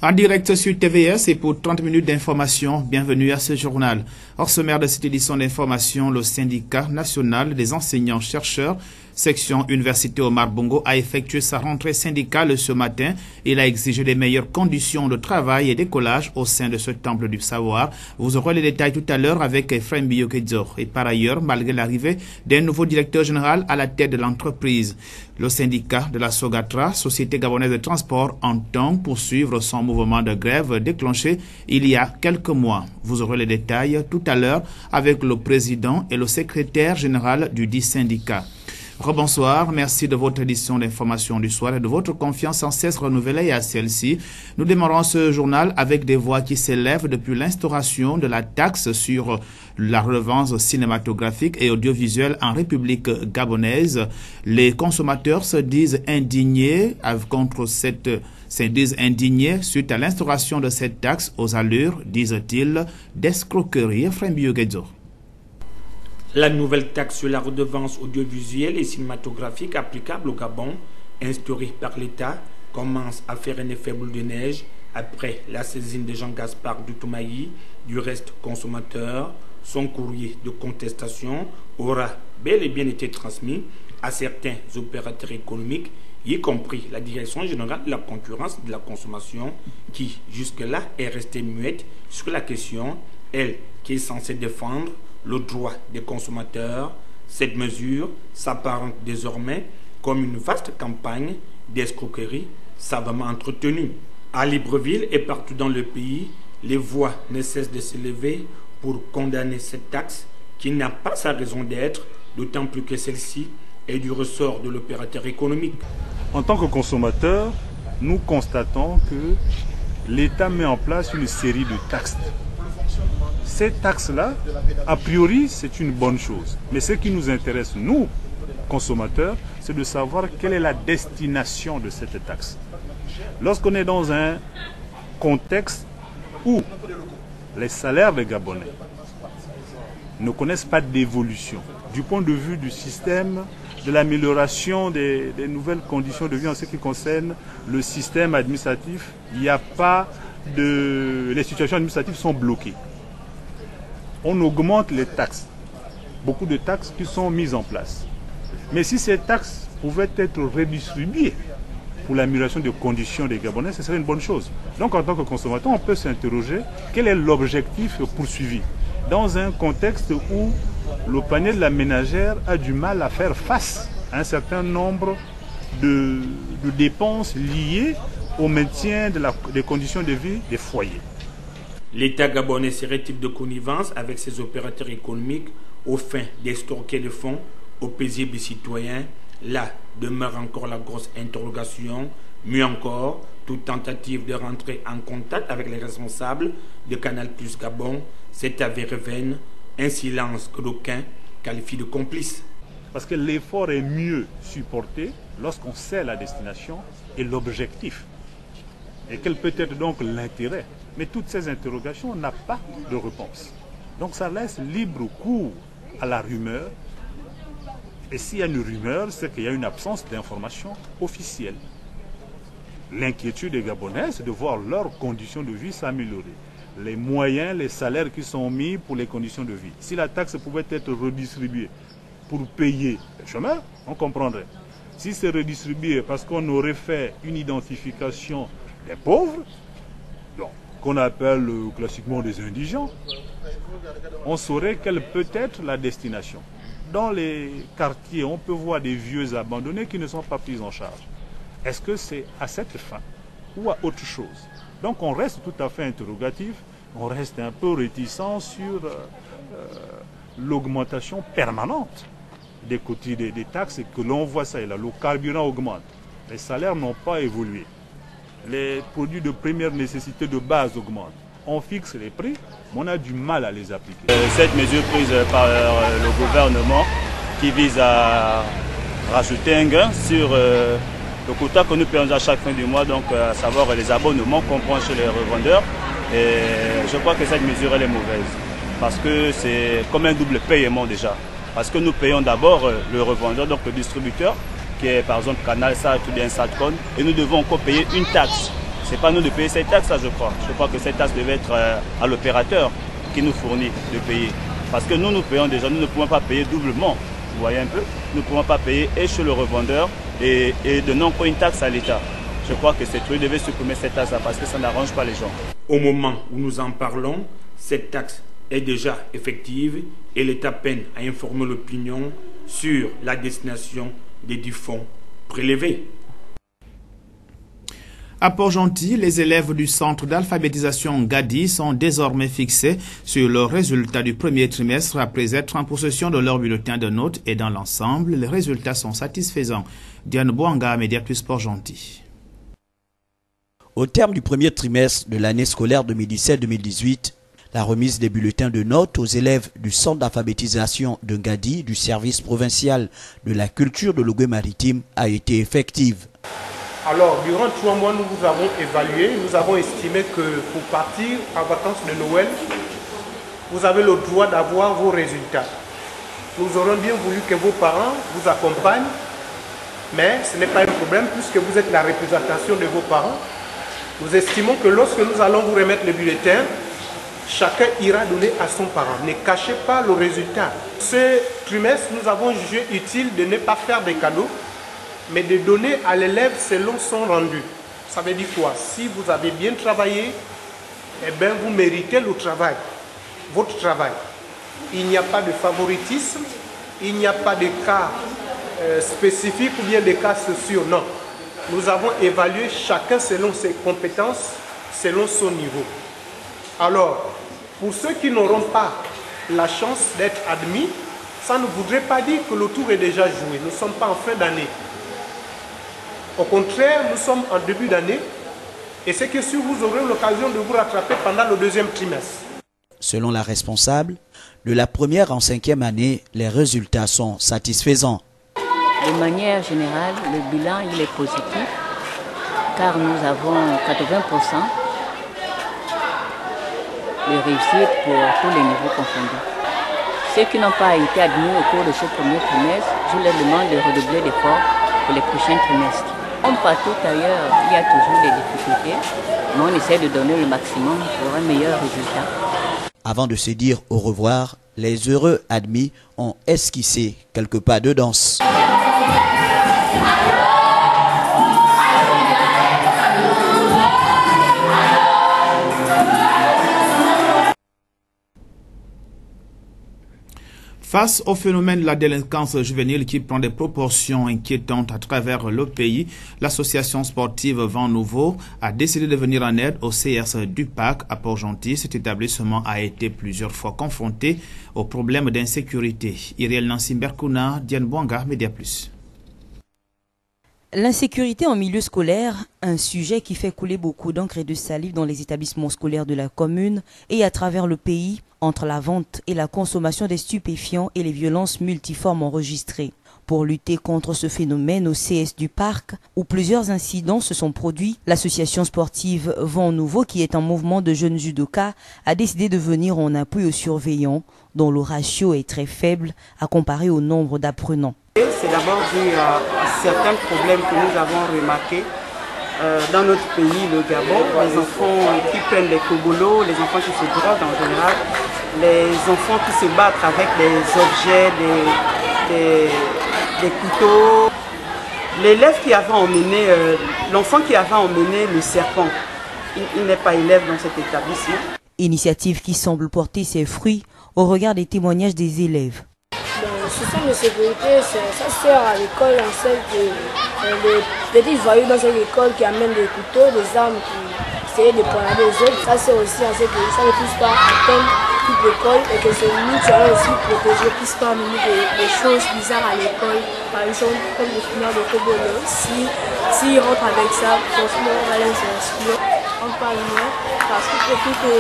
En direct sur TVS et pour 30 minutes d'information, bienvenue à ce journal. Hors sommaire de cette édition d'information, le syndicat national des enseignants-chercheurs, section Université Omar Bongo, a effectué sa rentrée syndicale ce matin. Il a exigé les meilleures conditions de travail et d'écolage au sein de ce temple du savoir. Vous aurez les détails tout à l'heure avec Ephraim Biyokedzo. Et par ailleurs, malgré l'arrivée d'un nouveau directeur général à la tête de l'entreprise, le syndicat de la Sogatra, Société gabonaise de transport, entend poursuivre son mouvement de grève déclenché il y a quelques mois. Vous aurez les détails tout à l'heure avec le président et le secrétaire général du dit syndicat. Rebonsoir, merci de votre édition d'information du soir et de votre confiance sans cesse renouvelée à celle-ci. Nous démarrons ce journal avec des voix qui s'élèvent depuis l'instauration de la taxe sur la redevance cinématographique et audiovisuelle en République gabonaise. Les consommateurs se disent indignés suite à l'instauration de cette taxe aux allures, disent-ils, d'escroquerie. Ephraim Biyokedzo. La nouvelle taxe sur la redevance audiovisuelle et cinématographique applicable au Gabon, instaurée par l'État, commence à faire un effet boule de neige après la saisine de Jean-Gaspard Doutomayi du reste consommateur. Son courrier de contestation aura bel et bien été transmis à certains opérateurs économiques, y compris la Direction générale de la concurrence et de la consommation, qui jusque-là est restée muette sur la question, elle qui est censée défendre le droit des consommateurs. Cette mesure s'apparente désormais comme une vaste campagne d'escroquerie savamment entretenue. À Libreville et partout dans le pays, les voix ne cessent de s'élever pour condamner cette taxe qui n'a pas sa raison d'être, d'autant plus que celle-ci est du ressort de l'opérateur économique. En tant que consommateur, nous constatons que l'État met en place une série de taxes. Ces taxes-là, a priori, c'est une bonne chose. Mais ce qui nous intéresse, nous, consommateurs, c'est de savoir quelle est la destination de cette taxe. Lorsqu'on est dans un contexte où les salaires des Gabonais ne connaissent pas d'évolution, du point de vue du système, de l'amélioration des nouvelles conditions de vie en ce qui concerne le système administratif, il n'y a pas de... Les situations administratives sont bloquées. On augmente les taxes, beaucoup de taxes qui sont mises en place. Mais si ces taxes pouvaient être redistribuées pour l'amélioration des conditions des Gabonais, ce serait une bonne chose. Donc en tant que consommateur, on peut s'interroger quel est l'objectif poursuivi dans un contexte où le panier de la ménagère a du mal à faire face à un certain nombre de dépenses liées au maintien des conditions de vie des foyers. L'État gabonais serait-il de connivence avec ses opérateurs économiques au fin d'extorquer le fonds aux paisibles citoyens? Là demeure encore la grosse interrogation. Mieux encore, toute tentative de rentrer en contact avec les responsables de Canal+ Gabon s'est avérée vaine, un silence que d'aucuns qualifient de complice. Parce que l'effort est mieux supporté lorsqu'on sait la destination et l'objectif. Et quel peut être donc l'intérêt? Mais toutes ces interrogations n'ont pas de réponse. Donc ça laisse libre cours à la rumeur. Et s'il y a une rumeur, c'est qu'il y a une absence d'information officielle. L'inquiétude des Gabonais, c'est de voir leurs conditions de vie s'améliorer. Les moyens, les salaires qui sont mis pour les conditions de vie. Si la taxe pouvait être redistribuée pour payer les chômeurs, on comprendrait. Si c'est redistribué parce qu'on aurait fait une identification des pauvres, qu'on appelle classiquement des indigents, on saurait quelle peut être la destination. Dans les quartiers, on peut voir des vieux abandonnés qui ne sont pas pris en charge. Est-ce que c'est à cette fin ou à autre chose? Donc on reste tout à fait interrogatif, on reste un peu réticent sur l'augmentation permanente des côtés des taxes et que l'on voit ça et là. Le carburant augmente, les salaires n'ont pas évolué. Les produits de première nécessité de base augmentent. On fixe les prix, mais on a du mal à les appliquer. Cette mesure prise par le gouvernement qui vise à rajouter un gain sur le quota que nous payons à chaque fin du mois, donc à savoir les abonnements qu'on prend chez les revendeurs. Et je crois que cette mesure elle est mauvaise parce que c'est comme un double paiement déjà. Parce que nous payons d'abord le revendeur, donc le distributeur, qui est par exemple Canal Sat ou bien Satcom, et nous devons encore payer une taxe c'est pas nous de payer cette taxe, je crois. Je crois que cette taxe devait être à l'opérateur qui nous fournit de payer. Parce que nous payons déjà, nous ne pouvons pas payer doublement. Vous voyez un peu, nous ne pouvons pas payer et chez le revendeur et de non pas une taxe à l'État. Je crois que cette devait supprimer cette taxe parce que ça n'arrange pas les gens. Au moment où nous en parlons, cette taxe est déjà effective et l'État peine à informer l'opinion sur la destination des dix fonds prélevés. À Port-Gentil, les élèves du centre d'alphabétisation Gadi sont désormais fixés sur leurs résultats du premier trimestre après être en possession de leur bulletin de notes et dans l'ensemble, les résultats sont satisfaisants. Diane Boanga, Média Plus Port-Gentil. Au terme du premier trimestre de l'année scolaire 2017-2018, la remise des bulletins de notes aux élèves du centre d'alphabétisation de Gadi du service provincial de la culture de l'Ogooué-Maritime a été effective. Alors, durant 3 mois, nous vous avons évalué, nous avons estimé que pour partir en vacances de Noël, vous avez le droit d'avoir vos résultats. Nous aurions bien voulu que vos parents vous accompagnent, mais ce n'est pas un problème puisque vous êtes la représentation de vos parents. Nous estimons que lorsque nous allons vous remettre le bulletin, chacun ira donner à son parent. Ne cachez pas le résultat. Ce trimestre, nous avons jugé utile de ne pas faire des cadeaux, mais de donner à l'élève selon son rendu. Ça veut dire quoi? Si vous avez bien travaillé, eh bien vous méritez le travail, votre travail. Il n'y a pas de favoritisme, il n'y a pas de cas spécifiques ou bien des cas sociaux, non. Nous avons évalué chacun selon ses compétences, selon son niveau. Alors, pour ceux qui n'auront pas la chance d'être admis, ça ne voudrait pas dire que le tour est déjà joué. Nous ne sommes pas en fin d'année. Au contraire, nous sommes en début d'année et c'est que si vous aurez l'occasion de vous rattraper pendant le deuxième trimestre. Selon la responsable, de la première en 5e année, les résultats sont satisfaisants. De manière générale, le bilan il est positif car nous avons 80% de réussite pour tous les niveaux confondus. Ceux qui n'ont pas été admis au cours de ce premier trimestre, je leur demande de redoubler d'efforts pour les prochains trimestres. Comme partout ailleurs, il y a toujours des difficultés, mais on essaie de donner le maximum pour un meilleur résultat. Avant de se dire au revoir, les heureux admis ont esquissé quelques pas de danse. Face au phénomène de la délinquance juvénile qui prend des proportions inquiétantes à travers le pays, l'association sportive Vent Nouveau a décidé de venir en aide au CRS du Parc à Port-Gentil. Cet établissement a été plusieurs fois confronté aux problèmes d'insécurité. Iriel Nancy Berkouna, Diane Boanga, Média Plus. L'insécurité en milieu scolaire, un sujet qui fait couler beaucoup d'encre et de salive dans les établissements scolaires de la commune et à travers le pays, entre la vente et la consommation des stupéfiants et les violences multiformes enregistrées. Pour lutter contre ce phénomène au CS du Parc, où plusieurs incidents se sont produits, l'association sportive Vent Nouveau, qui est un mouvement de jeunes judokas, a décidé de venir en appui aux surveillants, dont le ratio est très faible à comparer au nombre d'apprenants. C'est d'abord dû à certains problèmes que nous avons remarqués dans notre pays, le Gabon. Les enfants qui prennent des kobolos, les enfants qui se droguent en général, les enfants qui se battent avec des objets, des couteaux. L'élève qui avait emmené, l'enfant qui avait emmené le serpent, il n'est pas élève dans cet établissement. Initiative qui semble porter ses fruits au regard des témoignages des élèves. Le système de sécurité, ça sert à l'école en fait les petits voyous dans cette école qui amènent des couteaux, des armes qui essayent de poignarder les autres. Ça sert aussi à ce que ça ne puisse pas atteindre toute l'école et que nous qui allons aussi protéger ne puisse pas amener des choses bizarres à l'école. Par exemple, comme le fumeur de Kobolo, s'ils rentrent avec ça, franchement, on va les exclure. On parle moins parce que depuis que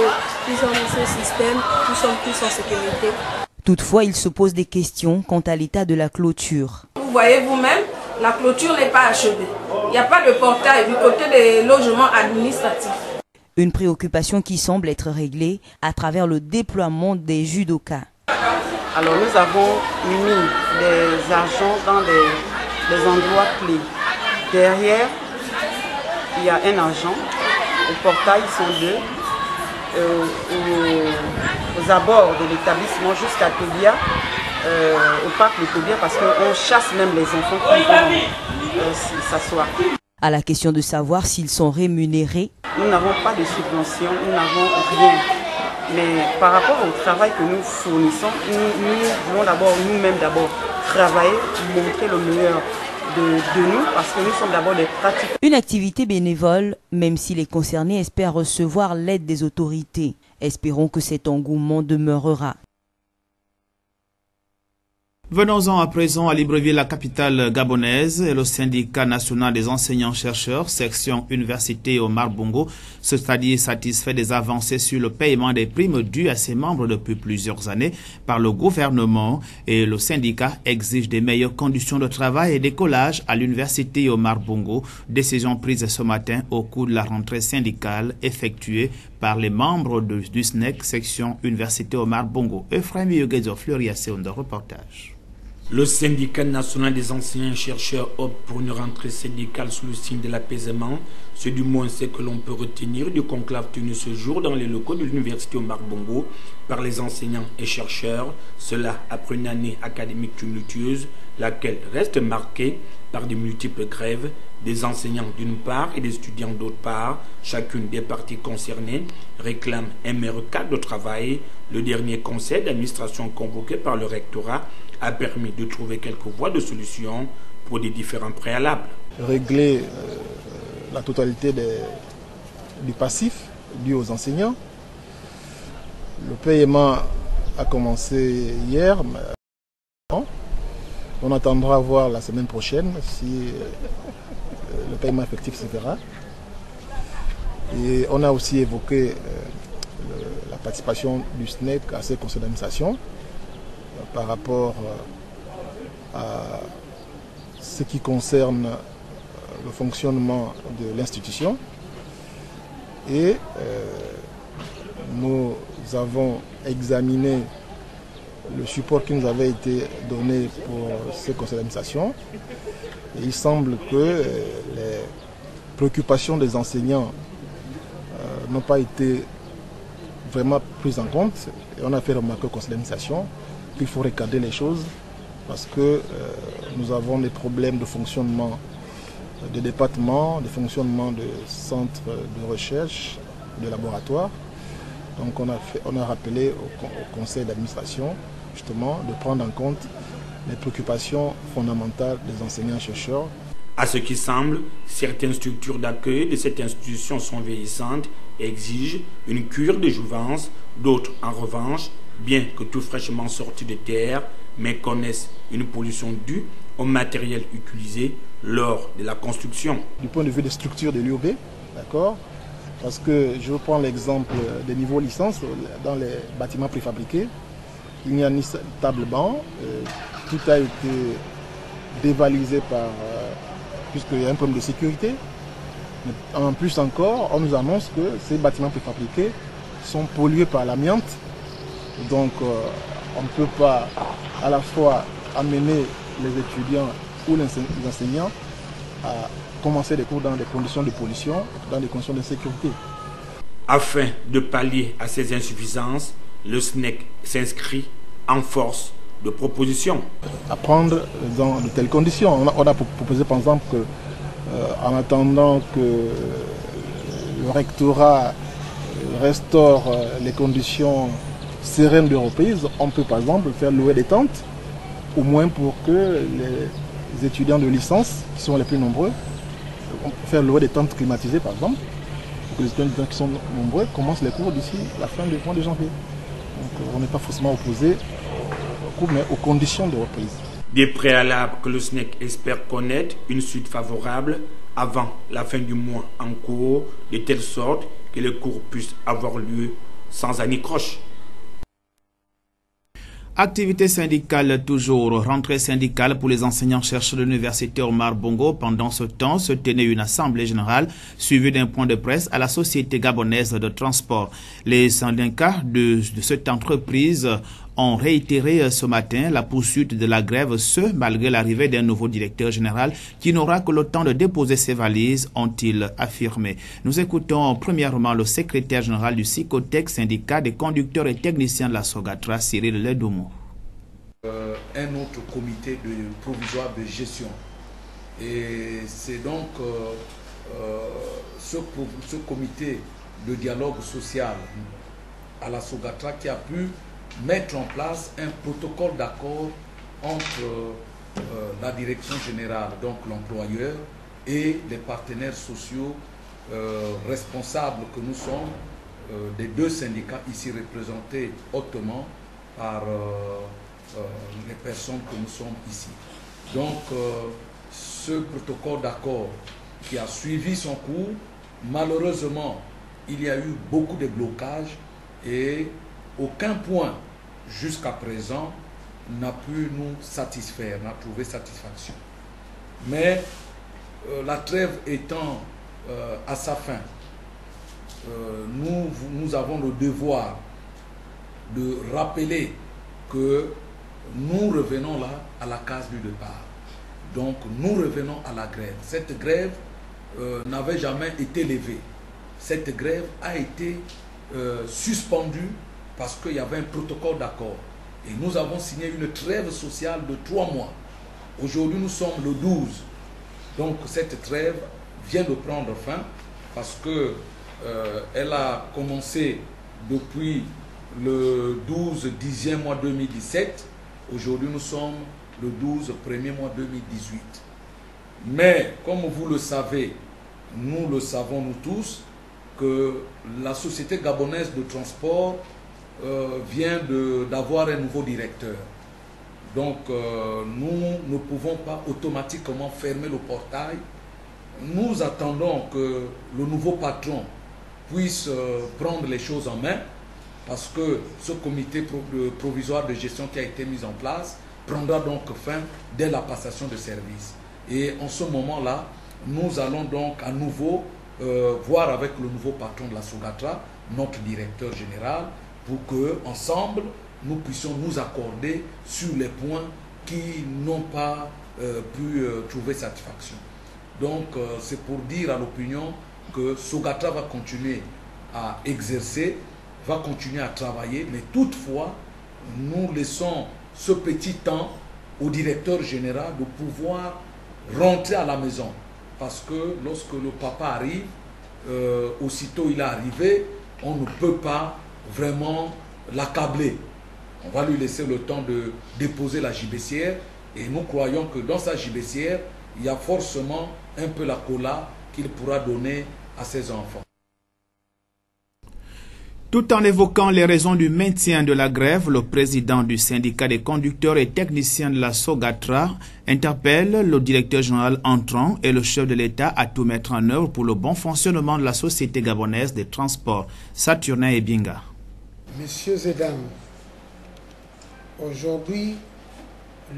nous sommes dans ce système, nous sommes tous en sécurité. Toutefois, il se pose des questions quant à l'état de la clôture. Vous voyez vous-même, la clôture n'est pas achevée. Il n'y a pas de portail du côté des logements administratifs. Une préoccupation qui semble être réglée à travers le déploiement des judokas. Alors nous avons mis des agents dans des endroits clés. Derrière, il y a un agent au portail, ils sont 2. Aux abords de l'établissement jusqu'à Tobia, au parc de Tobia, parce qu'on chasse même les enfants qui vont s'asseoir. À la question de savoir s'ils sont rémunérés, nous n'avons pas de subvention, nous n'avons rien. Mais par rapport au travail que nous fournissons, nous voulons d'abord nous-mêmes travailler, montrer le meilleur de nous, parce que nous sommes d'abord des pratiques. Une activité bénévole, même si les concernés espèrent recevoir l'aide des autorités. Espérons que cet engouement demeurera. Venons-en à présent à Libreville, la capitale gabonaise. Le syndicat national des enseignants-chercheurs, section Université Omar Bongo, c'est-à-dire satisfait des avancées sur le paiement des primes dues à ses membres depuis plusieurs années par le gouvernement, et le syndicat exige des meilleures conditions de travail et d'écolage à l'Université Omar Bongo. Décision prise ce matin au cours de la rentrée syndicale effectuée par les membres du SNEC, section Université Omar Bongo. Ephraim Yogezo Fleuriassé, de reportage. Le syndicat national des enseignants-chercheurs opte pour une rentrée syndicale sous le signe de l'apaisement. C'est du moins ce que l'on peut retenir du conclave tenu ce jour dans les locaux de l'Université Omar Bongo par les enseignants et chercheurs. Cela après une année académique tumultueuse, laquelle reste marquée par de multiples grèves, des enseignants d'une part et des étudiants d'autre part. Chacune des parties concernées réclame un meilleur cadre de travail. Le dernier conseil d'administration convoqué par le rectorat a permis de trouver quelques voies de solution pour des différents préalables. Régler la totalité du passif dû aux enseignants. Le paiement a commencé hier. On attendra voir la semaine prochaine si le paiement effectif se fera. Et on a aussi évoqué la participation du SNEC à ces conseils d'administration par rapport à ce qui concerne le fonctionnement de l'institution. Et nous avons examiné le support qui nous avait été donné pour ces conseils d'administration. Et il semble que les préoccupations des enseignants n'ont pas été vraiment prises en compte. Et on a fait remarquer au conseil d'administration qu'il faut recadrer les choses parce que nous avons des problèmes de fonctionnement de départements, de fonctionnement de centres de recherche, de laboratoires. Donc on a rappelé au conseil d'administration justement de prendre en compte les préoccupations fondamentales des enseignants-chercheurs. À ce qui semble, certaines structures d'accueil de cette institution sont vieillissantes et exigent une cure de jouvence. D'autres, en revanche, bien que tout fraîchement sortis de terre, mais connaissent une pollution due au matériel utilisé lors de la construction. Du point de vue des structures de l'UOB, d'accord, parce que je prends l'exemple des niveaux licences dans les bâtiments préfabriqués, il n'y a ni table-banc, tout a été dévalisé puisqu'il y a un problème de sécurité. En plus encore, on nous annonce que ces bâtiments préfabriqués sont pollués par l'amiante. Donc on ne peut pas à la fois amener les étudiants ou les enseignants à commencer des cours dans des conditions de pollution, dans des conditions de sécurité. Afin de pallier à ces insuffisances, le SNEC s'inscrit en force de proposition. À prendre dans de telles conditions. On a proposé par exemple qu'en attendant que le rectorat restaure les conditions sereines de reprise, on peut par exemple faire louer des tentes, au moins pour que les étudiants de licence, qui sont les plus nombreux, faire louer des tentes climatisées par exemple, pour que les étudiants qui sont nombreux commencent les cours d'ici la fin du mois de janvier. Donc on n'est pas forcément opposé aux cours, mais aux conditions de reprise. Des préalables que le SNEC espère connaître une suite favorable avant la fin du mois en cours, de telle sorte que les cours puissent avoir lieu sans anicroche. Activité syndicale toujours, rentrée syndicale pour les enseignants-chercheurs de l'Université Omar Bongo. Pendant ce temps, se tenait une assemblée générale suivie d'un point de presse à la Société gabonaise de transport. Les syndicats de cette entreprise ont réitéré ce matin la poursuite de la grève, ce malgré l'arrivée d'un nouveau directeur général qui n'aura que le temps de déposer ses valises, ont-ils affirmé. Nous écoutons premièrement le secrétaire général du SICOTEC, syndicat des conducteurs et techniciens de la SOGATRA, Cyril Ledoumou. Un autre comité provisoire de gestion. Et c'est donc ce comité de dialogue social à la SOGATRA qui a pu mettre en place un protocole d'accord entre la direction générale, donc l'employeur, et les partenaires sociaux responsables que nous sommes, des deux syndicats ici représentés hautement par les personnes que nous sommes ici. Donc, ce protocole d'accord qui a suivi son cours, malheureusement, il y a eu beaucoup de blocages et aucun point jusqu'à présent n'a pu nous satisfaire, n'a trouvé satisfaction. Mais la trêve étant à sa fin, nous avons le devoir de rappeler que nous revenons là à la case du départ. Donc nous revenons à la grève. Cette grève n'avait jamais été levée. Cette grève a été suspendue parce qu'il y avait un protocole d'accord. Et nous avons signé une trêve sociale de 3 mois. Aujourd'hui, nous sommes le 12. Donc cette trêve vient de prendre fin parce que elle a commencé depuis le 12-10e mois 2017. Aujourd'hui, nous sommes le 12 premier mois 2018. Mais, comme vous le savez, nous le savons nous tous, que la société gabonaise de transport vient d'avoir un nouveau directeur. Donc, nous ne pouvons pas automatiquement fermer le portail. Nous attendons que le nouveau patron puisse prendre les choses en main, parce que ce comité provisoire de gestion qui a été mis en place prendra donc fin dès la passation de service. Et en ce moment-là, nous allons donc à nouveau voir avec le nouveau patron de la SOGATRA, notre directeur général, pour qu'ensemble, nous puissions nous accorder sur les points qui n'ont pas pu trouver satisfaction. Donc, c'est pour dire à l'opinion que SOGATRA va continuer à exercer, va continuer à travailler, mais toutefois, nous laissons ce petit temps au directeur général de pouvoir rentrer à la maison. Parce que lorsque le papa arrive, aussitôt il est arrivé, on ne peut pas vraiment l'accabler. On va lui laisser le temps de déposer la gibecière et nous croyons que dans sa gibecière, il y a forcément un peu la cola qu'il pourra donner à ses enfants. Tout en évoquant les raisons du maintien de la grève, le président du syndicat des conducteurs et techniciens de la SOGATRA interpelle le directeur général entrant et le chef de l'État à tout mettre en œuvre pour le bon fonctionnement de la société gabonaise des transports. Saturnin et Binga. Messieurs et dames, aujourd'hui,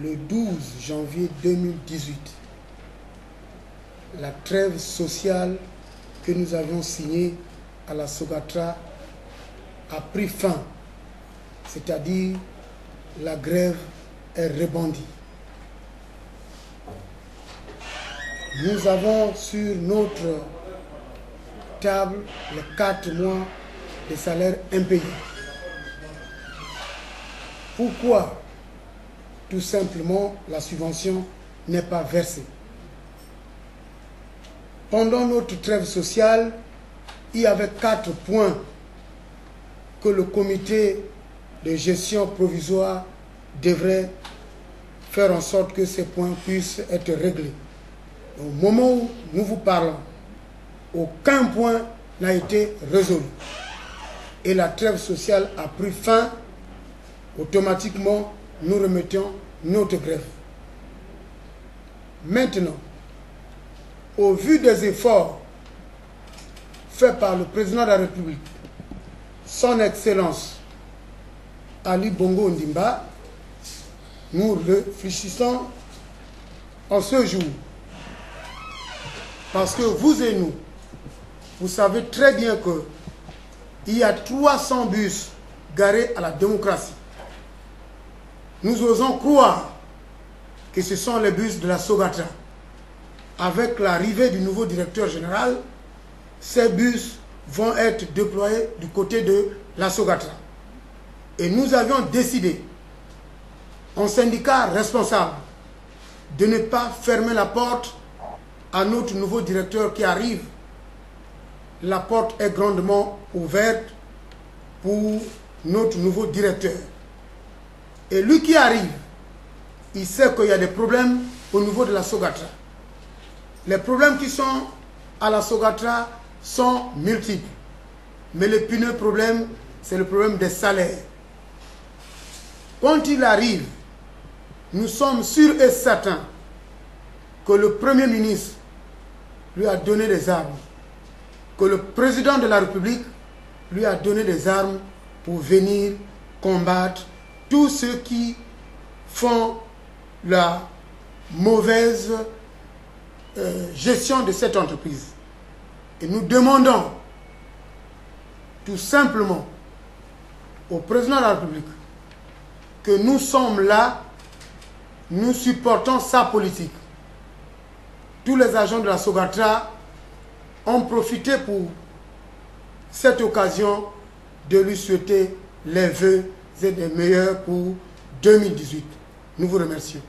le 12 janvier 2018, la trêve sociale que nous avions signée à la SOGATRA a pris fin, c'est-à-dire la grève est rebondie. Nous avons sur notre table les 4 mois de salaire impayés. Pourquoi? Tout simplement, la subvention n'est pas versée. Pendant notre trêve sociale, il y avait 4 points que le comité de gestion provisoire devrait faire en sorte que ces points puissent être réglés. Au moment où nous vous parlons, aucun point n'a été résolu. Et la trêve sociale a pris fin. Automatiquement, nous remettons notre grève. Maintenant, au vu des efforts faits par le président de la République, Son Excellence Ali Bongo Ondimba, nous réfléchissons en ce jour. Parce que vous et nous, vous savez très bien qu'il y a 300 bus garés à la démocratie. nous osons croire que ce sont les bus de la Sogatra. Avec l'arrivée du nouveau directeur général, ces bus vont être déployés du côté de la Sogatra. Et nous avions décidé, en syndicat responsable, de ne pas fermer la porte à notre nouveau directeur qui arrive. La porte est grandement ouverte pour notre nouveau directeur. Et lui qui arrive, il sait qu'il y a des problèmes au niveau de la Sogatra. Les problèmes qui sont à la Sogatra sont multiples. Mais le pineux problème, c'est le problème des salaires. Quand il arrive, nous sommes sûrs et certains que le Premier ministre lui a donné des armes, que le président de la République lui a donné des armes pour venir combattre tous ceux qui font la mauvaise gestion de cette entreprise. Et nous demandons tout simplement au président de la République que nous sommes là, nous supportons sa politique. Tous les agents de la Sogatra ont profité pour cette occasion de lui souhaiter les vœux et des meilleurs pour 2018. Nous vous remercions.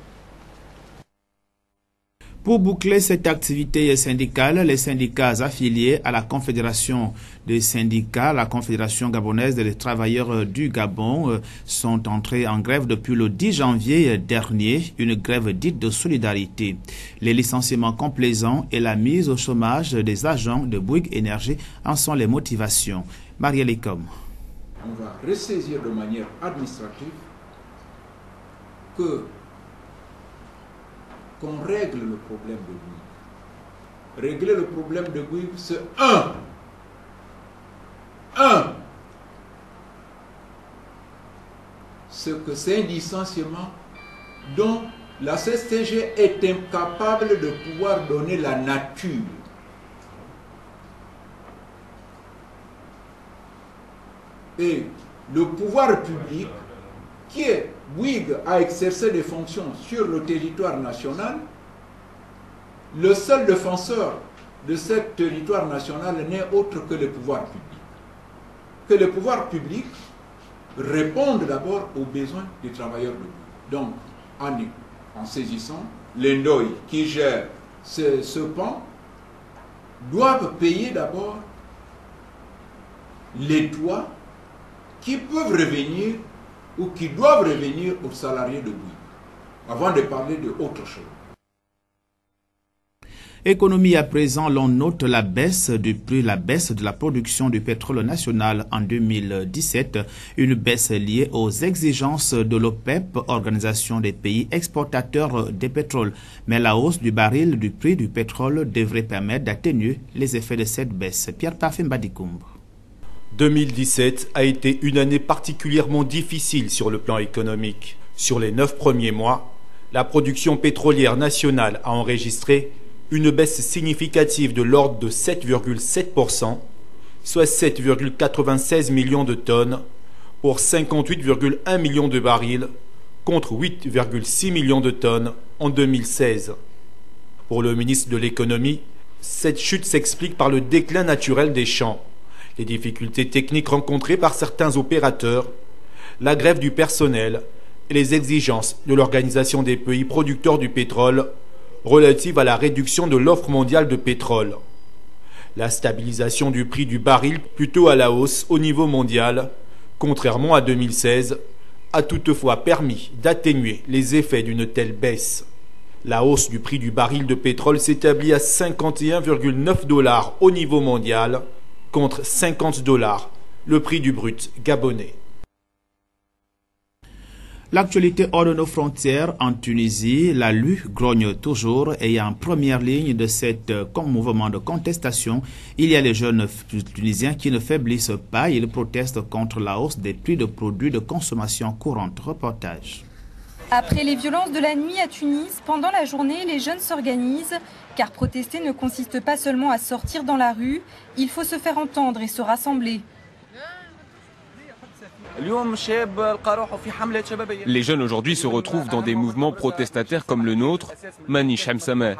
Pour boucler cette activité syndicale, les syndicats affiliés à la Confédération des syndicats, la Confédération gabonaise des travailleurs du Gabon, sont entrés en grève depuis le 10 janvier dernier, une grève dite de solidarité. Les licenciements complaisants et la mise au chômage des agents de Bouygues Énergie en sont les motivations. Marielle Ekom. On va ressaisir de manière administrative qu'on règle le problème de Bouygues. Régler le problème de Bouygues, c'est c'est que c'est un licenciement dont la CSTG est incapable de pouvoir donner la nature. Et le pouvoir public, qui est Bouygues, a exercé des fonctions sur le territoire national, le seul défenseur de ce territoire national n'est autre que le pouvoir public. Que le pouvoir public réponde d'abord aux besoins des travailleurs de Bouygues. Donc, en saisissant, l'Endoy qui gère ce pan doivent payer d'abord les toits qui peuvent revenir ou qui doivent revenir aux salariés de Bouygues, avant de parler de autre chose. Économie à présent, l'on note la baisse du prix, la baisse de la production du pétrole national en 2017, une baisse liée aux exigences de l'OPEP, Organisation des pays exportateurs de pétrole. Mais la hausse du baril du prix du pétrole devrait permettre d'atténuer les effets de cette baisse. Pierre Parfait Mbadikoumbe. 2017 a été une année particulièrement difficile sur le plan économique. Sur les 9 premiers mois, la production pétrolière nationale a enregistré une baisse significative de l'ordre de 7,7%, soit 7,96 millions de tonnes, pour 58,1 millions de barils, contre 8,6 millions de tonnes en 2016. Pour le ministre de l'Économie, cette chute s'explique par le déclin naturel des champs, les difficultés techniques rencontrées par certains opérateurs, la grève du personnel et les exigences de l'Organisation des pays producteurs du pétrole relative à la réduction de l'offre mondiale de pétrole. La stabilisation du prix du baril, plutôt à la hausse au niveau mondial, contrairement à 2016, a toutefois permis d'atténuer les effets d'une telle baisse. La hausse du prix du baril de pétrole s'établit à 51,9 $ au niveau mondial, contre 50 $, le prix du brut gabonais. L'actualité hors de nos frontières en Tunisie, la LU grogne toujours et en première ligne de cet mouvement de contestation, il y a les jeunes tunisiens qui ne faiblissent pas. Ils protestent contre la hausse des prix de produits de consommation courante. Reportage. Après les violences de la nuit à Tunis, pendant la journée, les jeunes s'organisent, car protester ne consiste pas seulement à sortir dans la rue, il faut se faire entendre et se rassembler. Les jeunes aujourd'hui se retrouvent dans des mouvements protestataires comme le nôtre, Mani Shamsameh.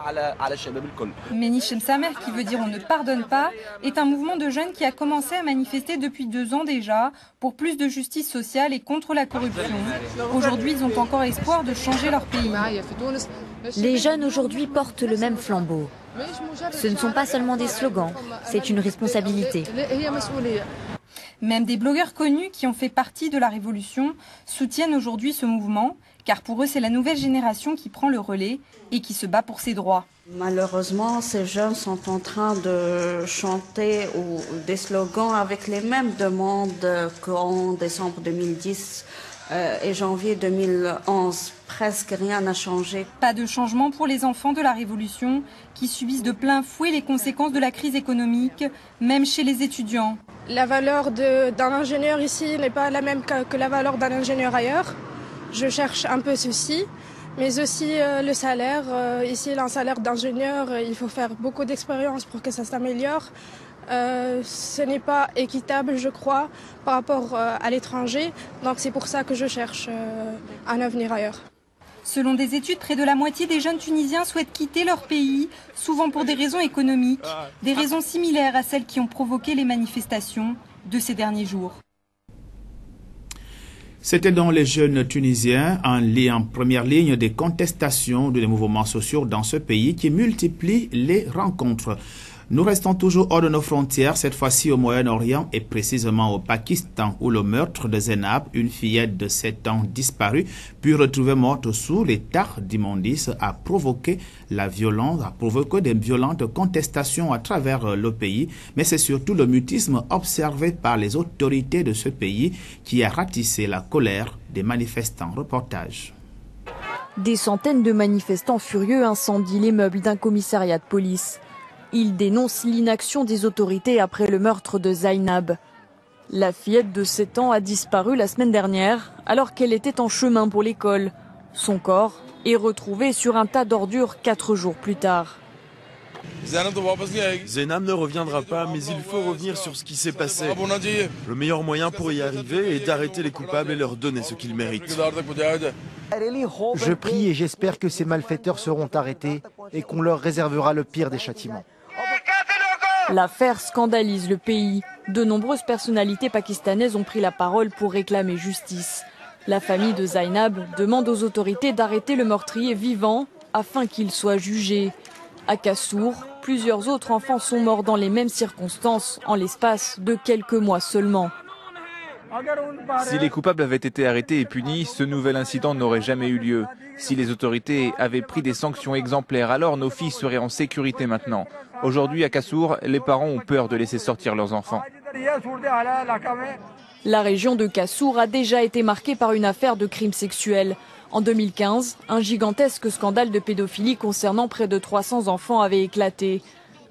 Mani Shamsameh, qui veut dire on ne pardonne pas, est un mouvement de jeunes qui a commencé à manifester depuis 2 ans déjà pour plus de justice sociale et contre la corruption. Aujourd'hui, ils ont encore espoir de changer leur pays. Les jeunes aujourd'hui portent le même flambeau. Ce ne sont pas seulement des slogans, c'est une responsabilité. Même des blogueurs connus qui ont fait partie de la révolution soutiennent aujourd'hui ce mouvement, car pour eux c'est la nouvelle génération qui prend le relais et qui se bat pour ses droits. Malheureusement, ces jeunes sont en train de chanter des slogans avec les mêmes demandes qu'en décembre 2010 et janvier 2011. Presque rien n'a changé. Pas de changement pour les enfants de la Révolution qui subissent de plein fouet les conséquences de la crise économique, même chez les étudiants. La valeur d'un ingénieur ici n'est pas la même que la valeur d'un ingénieur ailleurs. Je cherche un peu ceci, mais aussi le salaire. Ici, un salaire d'ingénieur, il faut faire beaucoup d'expérience pour que ça s'améliore. Ce n'est pas équitable, je crois, par rapport à l'étranger. Donc c'est pour ça que je cherche un avenir ailleurs. Selon des études, près de la moitié des jeunes Tunisiens souhaitent quitter leur pays, souvent pour des raisons économiques, des raisons similaires à celles qui ont provoqué les manifestations de ces derniers jours. C'était donc les jeunes Tunisiens en première ligne des contestations des mouvements sociaux dans ce pays qui multiplient les rencontres. Nous restons toujours hors de nos frontières, cette fois-ci au Moyen-Orient et précisément au Pakistan, où le meurtre de Zainab, une fillette de 7 ans disparue, puis retrouvée morte sous les tares d'immondices, a provoqué des violentes contestations à travers le pays. Mais c'est surtout le mutisme observé par les autorités de ce pays qui a ratissé la colère des manifestants. Reportage. Des centaines de manifestants furieux incendient l'immeuble d'un commissariat de police. Ils dénoncent l'inaction des autorités après le meurtre de Zainab. La fillette de 7 ans a disparu la semaine dernière alors qu'elle était en chemin pour l'école. Son corps est retrouvé sur un tas d'ordures 4 jours plus tard. Zainab ne reviendra pas, mais il faut revenir sur ce qui s'est passé. Le meilleur moyen pour y arriver est d'arrêter les coupables et leur donner ce qu'ils méritent. Je prie et j'espère que ces malfaiteurs seront arrêtés et qu'on leur réservera le pire des châtiments. L'affaire scandalise le pays. De nombreuses personnalités pakistanaises ont pris la parole pour réclamer justice. La famille de Zainab demande aux autorités d'arrêter le meurtrier vivant afin qu'il soit jugé. À Kassour, plusieurs autres enfants sont morts dans les mêmes circonstances en l'espace de quelques mois seulement. Si les coupables avaient été arrêtés et punis, ce nouvel incident n'aurait jamais eu lieu. Si les autorités avaient pris des sanctions exemplaires, alors nos filles seraient en sécurité maintenant. Aujourd'hui, à Kassour, les parents ont peur de laisser sortir leurs enfants. La région de Kassour a déjà été marquée par une affaire de crimes sexuels. En 2015, un gigantesque scandale de pédophilie concernant près de 300 enfants avait éclaté.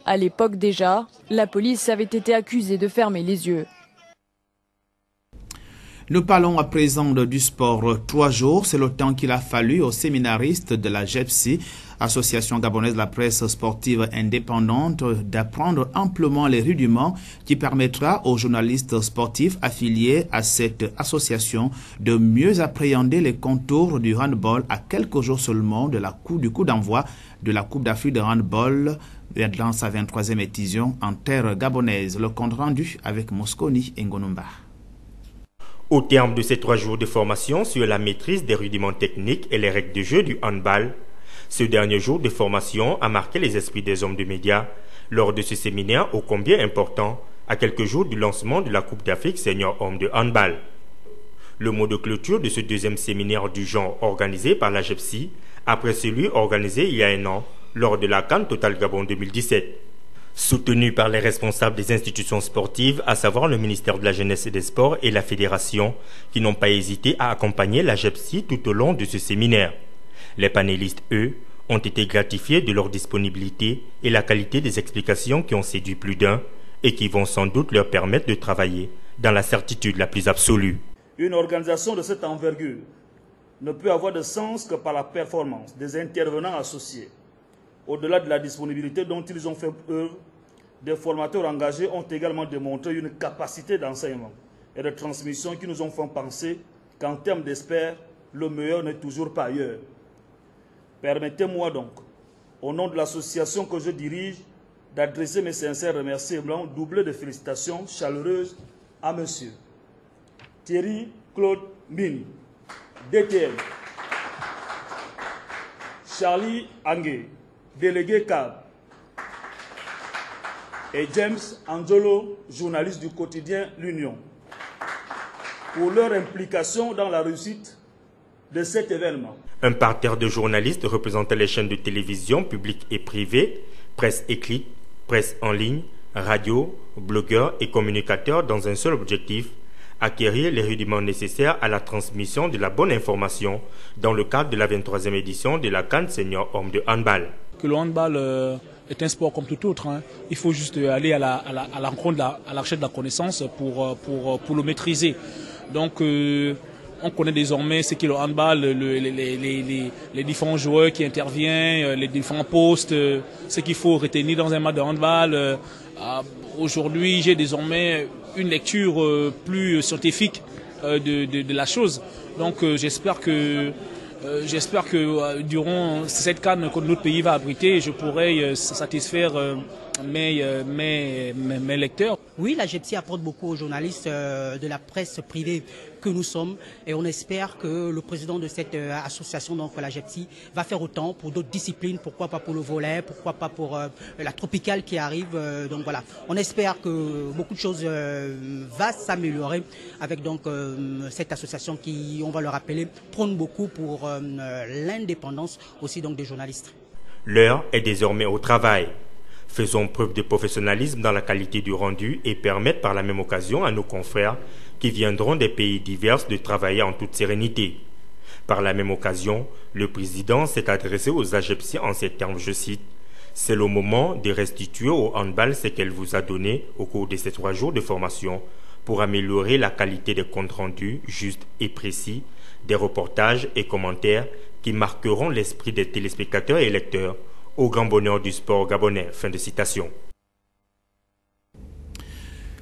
À l'époque déjà, la police avait été accusée de fermer les yeux. Nous parlons à présent du sport. 3 jours, c'est le temps qu'il a fallu aux séminaristes de la GEPSI, Association gabonaise de la presse sportive indépendante, d'apprendre amplement les rudiments qui permettra aux journalistes sportifs affiliés à cette association de mieux appréhender les contours du handball à quelques jours seulement du coup d'envoi de la Coupe d'Afrique de handball dans sa 23e édition en terre gabonaise. Le compte rendu avec Mosconi Ngonumba. Au terme de ces 3 jours de formation sur la maîtrise des rudiments techniques et les règles de jeu du handball, ce dernier jour de formation a marqué les esprits des hommes de médias lors de ce séminaire ô combien important, à quelques jours du lancement de la Coupe d'Afrique senior homme de handball. Le mot de clôture de ce 2e séminaire du genre organisé par la GEPSI, après celui organisé il y a 1 an lors de la CAN Total Gabon 2017. Soutenu par les responsables des institutions sportives, à savoir le ministère de la Jeunesse et des Sports et la Fédération, qui n'ont pas hésité à accompagner la GEPSI tout au long de ce séminaire. Les panélistes, eux, ont été gratifiés de leur disponibilité et la qualité des explications qui ont séduit plus d'un et qui vont sans doute leur permettre de travailler dans la certitude la plus absolue. Une organisation de cette envergure ne peut avoir de sens que par la performance des intervenants associés. Au-delà de la disponibilité dont ils ont fait œuvre, des formateurs engagés ont également démontré une capacité d'enseignement et de transmission qui nous ont fait penser qu'en termes d'experts, le meilleur n'est toujours pas ailleurs. Permettez-moi donc, au nom de l'association que je dirige, d'adresser mes sincères remerciements doublés de félicitations chaleureuses à M. Thierry Claude Mini, DTM, Charlie Angué, délégué CAB, et James Angelo, journaliste du quotidien L'Union, pour leur implication dans la réussite de cet événement. Un parterre de journalistes représentant les chaînes de télévision publiques et privées, presse écrite, presse en ligne, radio, blogueurs et communicateurs dans un seul objectif, acquérir les rudiments nécessaires à la transmission de la bonne information dans le cadre de la 23e édition de la CAN Senior Homme de Handball. Que le handball est un sport comme tout autre. Hein. Il faut juste aller à la rencontre, à la recherche de la connaissance pour le maîtriser. Donc, on connaît désormais ce qu'est le handball, les différents joueurs qui interviennent, les différents postes, ce qu'il faut retenir dans un match de handball. Aujourd'hui, j'ai désormais une lecture plus scientifique de la chose. Donc, j'espère que durant cette CAN que notre pays va abriter, je pourrai satisfaire mes lecteurs. Oui, la GEPSI apporte beaucoup aux journalistes de la presse privée que nous sommes et on espère que le président de cette association, donc la GEPSI, va faire autant pour d'autres disciplines, pourquoi pas pour le volley, pourquoi pas pour la tropicale qui arrive. Donc voilà, on espère que beaucoup de choses va s'améliorer avec donc cette association qui, on va le rappeler, prône beaucoup pour l'indépendance aussi donc des journalistes. L'heure est désormais au travail. Faisons preuve de professionnalisme dans la qualité du rendu et permettre par la même occasion à nos confrères qui viendront des pays divers de travailler en toute sérénité. Par la même occasion, le président s'est adressé aux AGEPSI en ces termes, je cite, « C'est le moment de restituer au handball ce qu'elle vous a donné au cours de ces 3 jours de formation pour améliorer la qualité des comptes rendus justes et précis, des reportages et commentaires qui marqueront l'esprit des téléspectateurs et lecteurs au grand bonheur du sport gabonais. » Fin de citation.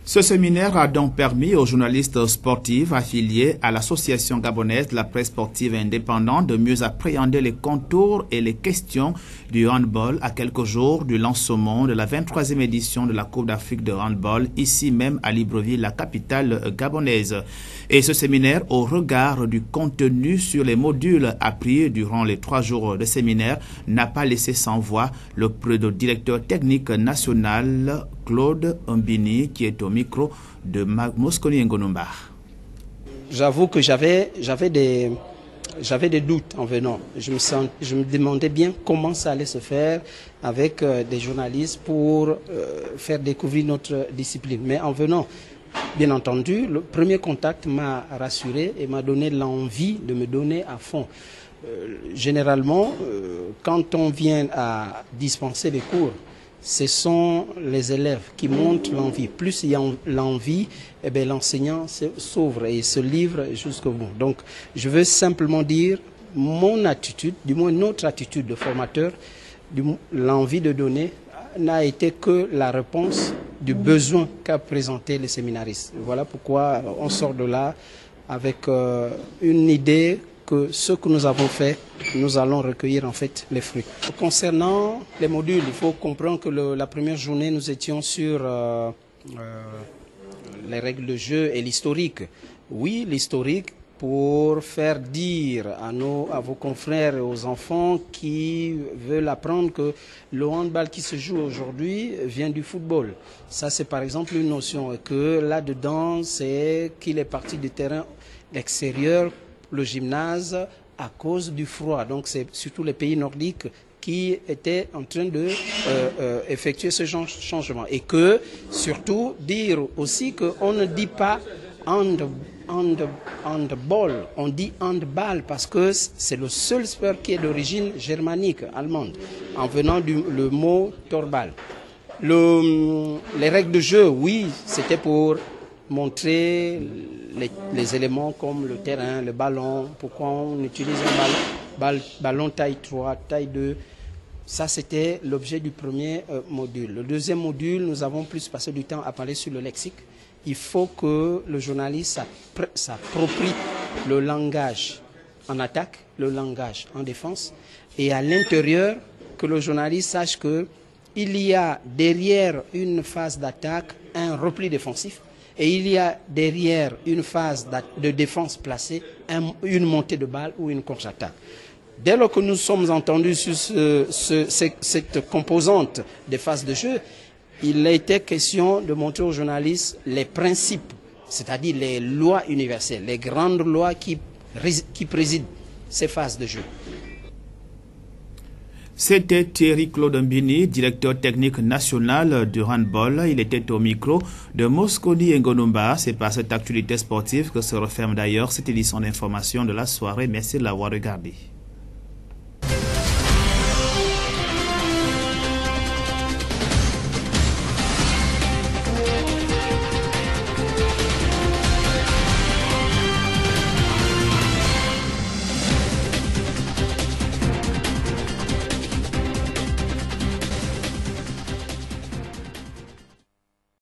Ce séminaire a donc permis aux journalistes sportifs affiliés à l'Association gabonaise de la presse sportive indépendante de mieux appréhender les contours et les questions du handball à quelques jours du lancement de la 23e édition de la Coupe d'Afrique de handball, ici même à Libreville, la capitale gabonaise. Et ce séminaire, au regard du contenu sur les modules appris durant les 3 jours de séminaire, n'a pas laissé sans voix le directeur technique national Claude Mbini, qui est au micro de Mosconi Ngonomba. J'avoue que j'avais des doutes en venant. Je me demandais bien comment ça allait se faire avec des journalistes pour faire découvrir notre discipline. Mais en venant, bien entendu, le premier contact m'a rassuré et m'a donné l'envie de me donner à fond. Généralement, quand on vient à dispenser des cours, ce sont les élèves qui montrent l'envie. Plus il y a l'envie, eh bien, l'enseignant s'ouvre et se livre jusqu'au bout. Donc, je veux simplement dire mon attitude, du moins notre attitude de formateur, l'envie de donner n'a été que la réponse du besoin qu'a présenté les séminaristes. Voilà pourquoi on sort de là avec une idée que ce que nous avons fait, nous allons recueillir en fait les fruits. Concernant les modules, il faut comprendre que la première journée, nous étions sur les règles de jeu et l'historique. Oui, l'historique pour faire dire à vos confrères et aux enfants qui veulent apprendre que le handball qui se joue aujourd'hui vient du football. Ça, c'est par exemple une notion. Et que là-dedans, c'est qu'il est parti du terrain extérieur, le gymnase, à cause du froid. Donc c'est surtout les pays nordiques qui étaient en train de effectuer ce changement. Et que, surtout, dire aussi qu'on ne dit pas handball, on dit handball parce que c'est le seul sport qui est d'origine germanique, allemande, en venant le mot torbal. Les règles de jeu, oui, c'était pour montrer les éléments comme le terrain, le ballon, pourquoi on utilise un ballon taille 3, taille 2. Ça, c'était l'objet du premier module. Le deuxième module, nous avons plus passé du temps à parler sur le lexique il faut que le journaliste s'approprie le langage en attaque, le langage en défense, et à l'intérieur, que le journaliste sache qu'il y a derrière une phase d'attaque un repli défensif, et il y a derrière une phase de défense placée une montée de balle ou une contre-attaque. Dès lors que nous sommes entendus sur cette composante des phases de jeu, il a été question de montrer aux journalistes les principes, c'est-à-dire les lois universelles, les grandes lois qui président ces phases de jeu. C'était Thierry Claude Mbini, directeur technique national du handball. Il était au micro de Mosconi Ngonumba. C'est par cette actualité sportive que se referme d'ailleurs cette édition d'information de la soirée. Merci de l'avoir regardé.